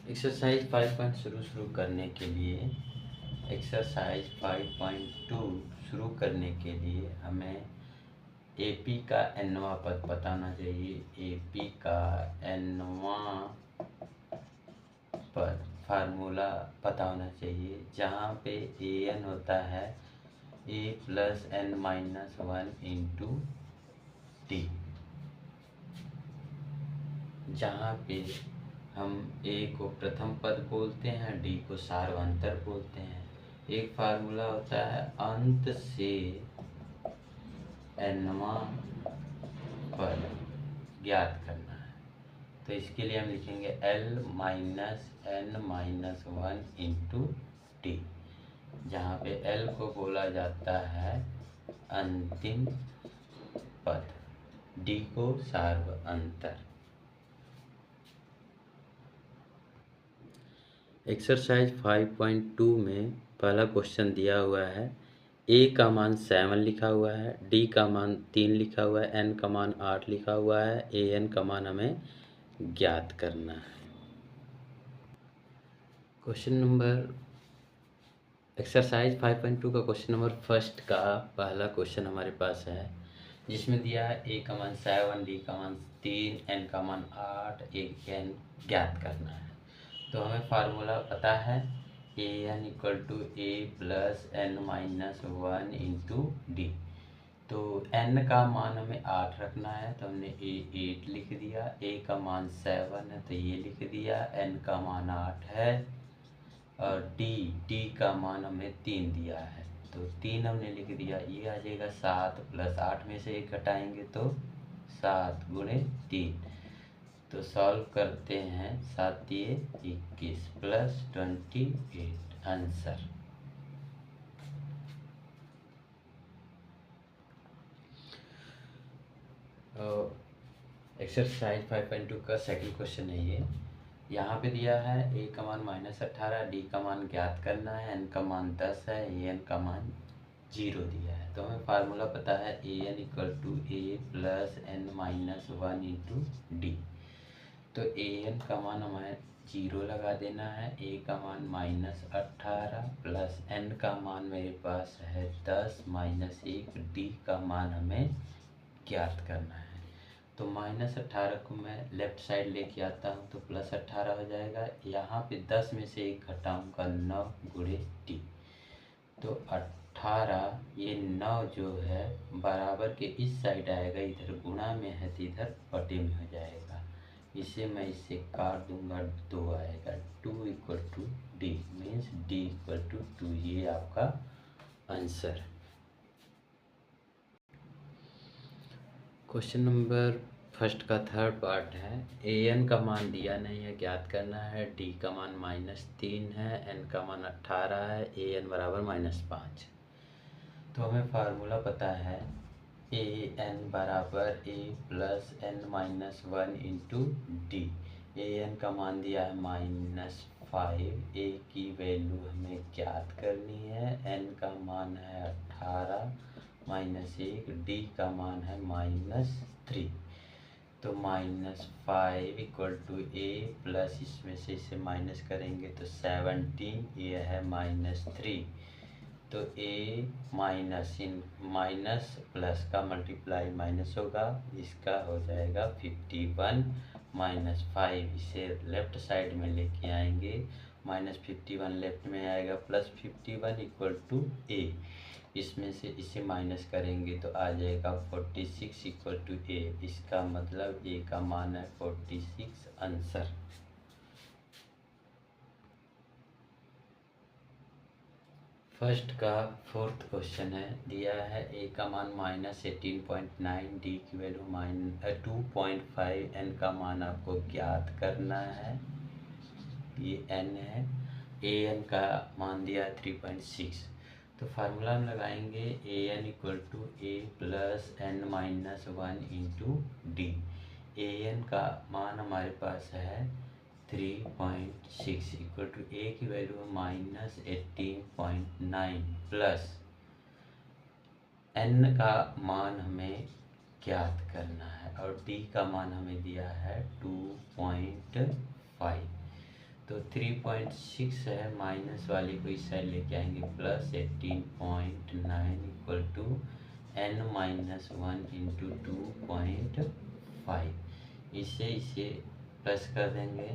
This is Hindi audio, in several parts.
एक्सरसाइज 5 शुरू करने के लिए एक्सरसाइज 5.2 शुरू करने के लिए हमें एपी का एनवां पद बताना चाहिए। एपी का एनवां पद फार्मूला पता होना चाहिए, जहाँ पे ए एन होता है a plus n minus one into T, जहाँ पे हम ए को प्रथम पद बोलते हैं, डी को सार्वंतर बोलते हैं। एक फार्मूला होता है अंत से एनवां पद ज्ञात करना है, तो इसके लिए हम लिखेंगे L minus N minus one into T, जहाँ पे एल को बोला जाता है अंतिम पद, डी को सार्वंतर। एक्सरसाइज 5.2 में पहला क्वेश्चन दिया हुआ है, ए का मान 7 लिखा हुआ है, डी का मान 3 लिखा हुआ है, एन का मान 8 लिखा हुआ है, ए एन का मान हमें ज्ञात करना है। क्वेश्चन नंबर एक्सरसाइज 5.2 का क्वेश्चन नंबर फर्स्ट का पहला क्वेश्चन हमारे पास है, जिसमें दिया है ए का मान 7, डी का मान 3, एन का मान 8, ए एन ज्ञात करना है। तो हमें फार्मूला पता है ए n equal to a plus n minus one into D. तो एन का मान हमें 8 रखना है, तो हमने ए 8 लिख दिया, ए का मान 7 है तो ये लिख दिया, एन का मान 8 है, और डी का मान हमें 3 दिया है तो 3 हमने लिख दिया। ये आ जाएगा 7 प्लस 8 में से 1 घटाएंगे तो 7 गुणे 3, तो सॉल्व करते हैं, 7 दिए 21 प्लस 28 आंसर। एक्सरसाइज 5.2 का सेकंड क्वेश्चन है ये। यहाँ पे दिया है ए का मान -18, डी का मान ज्ञात करना है, एन का मान 10 है, ए एन का मान 0 दिया है। तो हमें फार्मूला पता है ए n equal to a plus n minus one into D. तो ए एन का मान हमें 0 लगा देना है, ए का मान -18 प्लस एन का मान मेरे पास है 10 माइनस 1, डी का मान हमें ज्ञात करना है। तो -18 को मैं लेफ्ट साइड लेके आता हूँ तो +18 हो जाएगा। यहाँ पे 10 में से 1 घटाऊँगा 9 गुणे टी, तो 18, ये 9 जो है बराबर के इस साइड आएगा, इधर गुणा में है तो इधर बटे में हो जाएगा। इसे मैं इससे काट दूंगा, 2 आएगा, 2 equal to D means D equal to 2, ये आपका आंसर। क्वेश्चन नंबर फर्स्ट का थर्ड पार्ट है, ए एन का मान दिया नहीं है, ज्ञात करना है, डी का मान -3 है, एन का मान 18 है, ए एन बराबर -5। तो हमें फार्मूला पता है ए एन बराबर a plus n minus one into d. A n का मान दिया है -5, ए की वैल्यू हमें ज्ञात करनी है, एन का मान है 18 माइनस 1, डी का मान है -3। तो -5 इक्वल टू ए प्लस इसमें से इसे माइनस करेंगे तो 17, ये है -3। तो ए माइनस इन माइनस प्लस का मल्टीप्लाई माइनस होगा, इसका हो जाएगा 51 -5, इसे लेफ्ट साइड में लेके आएंगे, -51 लेफ्ट में आएगा, +51 इक्वल टू ए, इसमें से इसे माइनस करेंगे तो आ जाएगा 46 इक्वल टू ए, इसका मतलब ए का मान है 46 आंसर। फर्स्ट का फोर्थ क्वेश्चन है, दिया है ए का मान -18.9, डी की वैल्यू 2.5, एन का मान आपको ज्ञात करना है, ये एन है, ए एन का मान दिया है 3.6। तो फार्मूला हम लगाएंगे a n equal to a plus n minus one into d. A n का मान हमारे पास है 3.6 इक्वल टू ए की वैल्यू -18.9 प्लस एन का मान हमें ज्ञात करना है और डी का मान हमें दिया है 2.5। तो 3.6 है, माइनस वाली को इस साइड लेके आएंगे, plus 18.9 equal to n-1 into 2.5। इसे प्लस कर देंगे,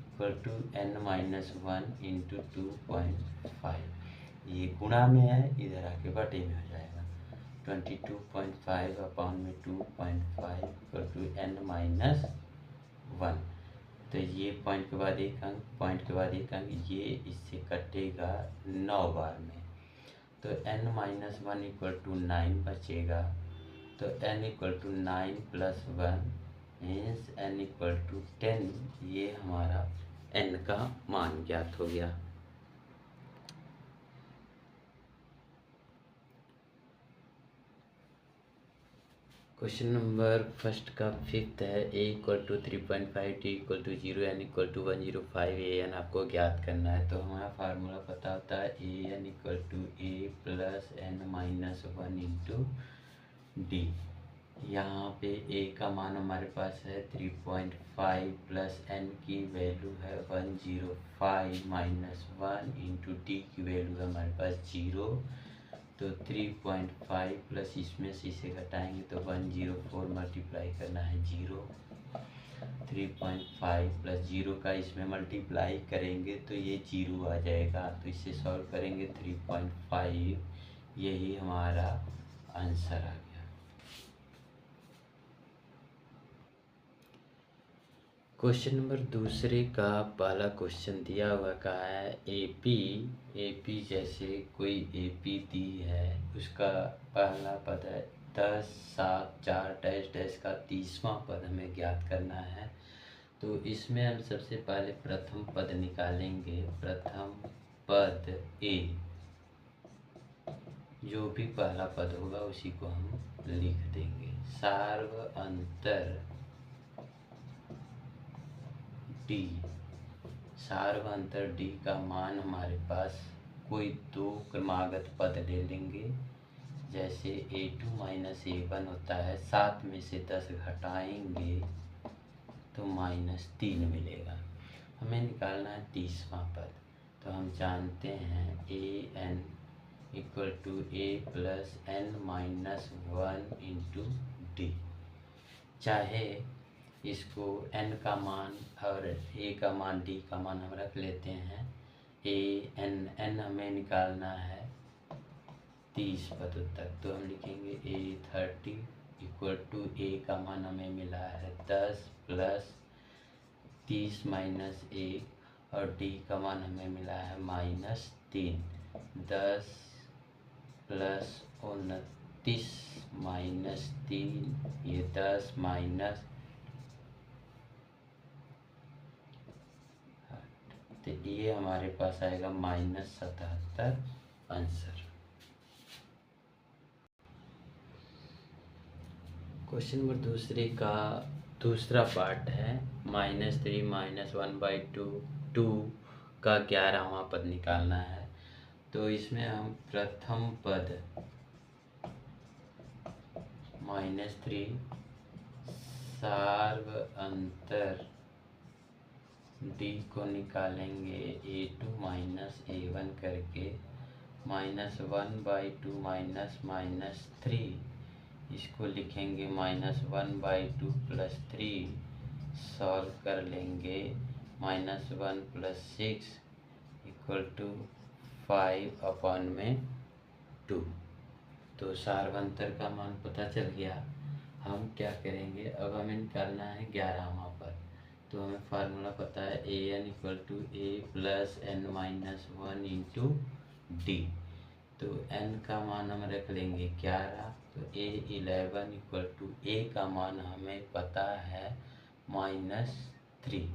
इक्वल टू n-1 इंटू 2.5। ये गुणा में है, इधर आके बटे में हो जाएगा। 22.5 अपॉन में 2.5 इक्वल टू n-1। तो ये पॉइंट के बाद एक अंक, पॉइंट के बाद एक अंक, ये इससे कटेगा 9 बार में। तो n-1 इक्वल टू 9 बचेगा। तो n equal to 9 plus 1 means n equal to 10। ये हमारा n का मान ज्ञात हो गया। क्वेश्चन नंबर फर्स्ट का फिफ्थ है। a equal to 3.5, t equal to 0, n equal to 105, an आपको ज्ञात करना है। तो हमारा फार्मूला पता होता है an equal to a plus n-1 into D. यहाँ पे a का मान हमारे पास है 3.5 प्लस n की वैल्यू है 105 माइनस 1 इंटू डी की वैल्यू है हमारे पास 0। तो 3.5 प्लस इसमें से इसे घटाएंगे तो 104 मल्टीप्लाई करना है 0। 3.5 प्लस 0 का इसमें मल्टीप्लाई करेंगे तो ये 0 आ जाएगा। तो इसे सॉल्व करेंगे 3.5, यही हमारा आंसर आ गया। क्वेश्चन नंबर दूसरे का पहला क्वेश्चन दिया हुआ कहा है एपी जैसे कोई एपी दी है, उसका पहला पद है 10, 7, 4 डैश डैश का 30वां पद हमें ज्ञात करना है। तो इसमें हम सबसे पहले प्रथम पद निकालेंगे। प्रथम पद ए, जो भी पहला पद होगा उसी को हम लिख देंगे। सार्व अंतर डी, सार्वअंतर डी का मान हमारे पास कोई दो क्रमागत पद ले लेंगे। जैसे a2 माइनस a1 होता है, 7 में से 10 घटाएंगे तो -3 मिलेगा। हमें निकालना है 30वां पद। तो हम जानते हैं an equal to a plus n-1 into D. चाहे इसको n का मान और a का मान d का मान हम रख लेते हैं। n हमें निकालना है 30 पदों तक। तो हम लिखेंगे a30 इक्वल टू a का मान हमें मिला है 10 प्लस 30 माइनस 1 और d का मान हमें मिला है -3। 10 प्लस 29 माइनस 3, ये 10 माइनस, तो ये हमारे पास आएगा -77 आंसर। क्वेश्चन नंबर दूसरे का दूसरा पार्ट है -3 -1/2 का 11वां पद निकालना है। तो इसमें हम प्रथम पद -3 सार्व अंतर डी को निकालेंगे a2 माइनस a1 करके, -1/2 -3, इसको लिखेंगे -1/2 प्लस 3, सॉल्व कर लेंगे -1 प्लस 6 इक्वल टू 5 अपॉन में 2। तो सार्वंतर का मान पता चल गया। हम क्या करेंगे, अब हमें निकालना है 11वां पद। तो हमें फार्मूला पता है an equal to a plus n-1 into D. तो n का मान हम रख लेंगे 11। तो a11 इक्वल टू a का मान हमें पता है -3,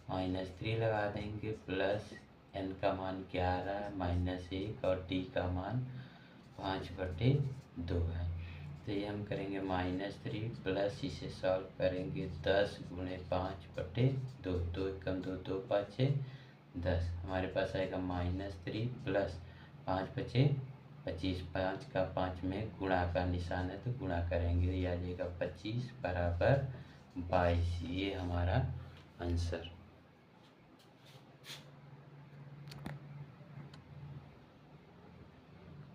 -3 लगा देंगे, प्लस n का मान 11 -1 और d का मान 5/2 है। तो ये हम करेंगे -3 प्लस इसे सॉल्व करेंगे 10 गुणे 5/2, 2 कम 2 2 5 10, हमारे पास आएगा -3 प्लस 5 बचे 25 5 का 5 में गुणा का निशान है तो गुणा करेंगे, ये आ जाएगा 25 बराबर 22। ये हमारा आंसर।